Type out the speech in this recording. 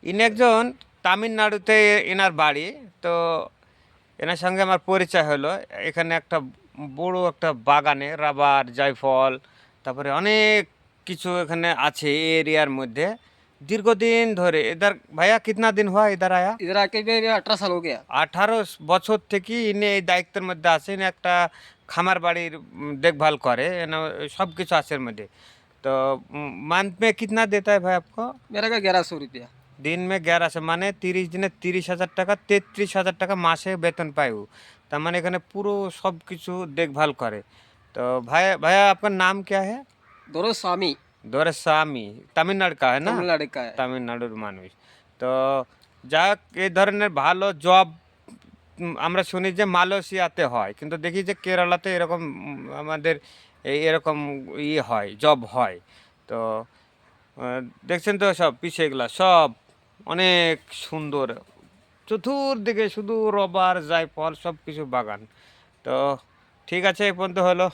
ইনি একজন তামিলনাড়ুতে এনার বাড়ি। তো এনার সঙ্গে আমার পরিচয় হলো এখানে একটা বড় একটা বাগানে রাবার জায়ফল তারপরে অনেক কিছু এখানে আছে এই এরিয়ার মধ্যে দীর্ঘদিন ধরে এদার ভাইয়া কিতনা দিন হওয়া এদার আয়া इधर आके भी 18 साल हो गया। 18 বছর থেকে ইনি এই দায়িত্বের মধ্যে আছে ইনি একটা খামার বাড়ির দেখভাল করে সব কিছু আছে এর মধ্যে তো मंथ में कितना देता है भाई आपको मेरा का 1100 रुपया। दिन में 1100 মানে 30 দিনে 30,000 টাকা 33,000 টাকা মাসে বেতন পায় ও তার মানে এখানে পুরো সব কিছু দেখভাল করে तो भाई भैया आपका नाम क्या है दोनों स्वामी দোরেস্বামী তামিলনাড়ু का है ना तमिलनाडु का है। তামিলনাড়ুর মানুষ তো যাক এই ধরনের ভালো জব আমরা শুনি যে মালয়েশিয়াতে হয় কিন্তু দেখি যে কেরালাতে এরকম আমাদের এরকম ইয়ে হয় জব হয় তো দেখছেন তো সব পিছিয়ে এগুলা সব অনেক সুন্দর চতুর্দিকে শুধু রবার জায়ফল সব কিছু বাগান তো ঠিক আছে এই পর্যন্ত হলো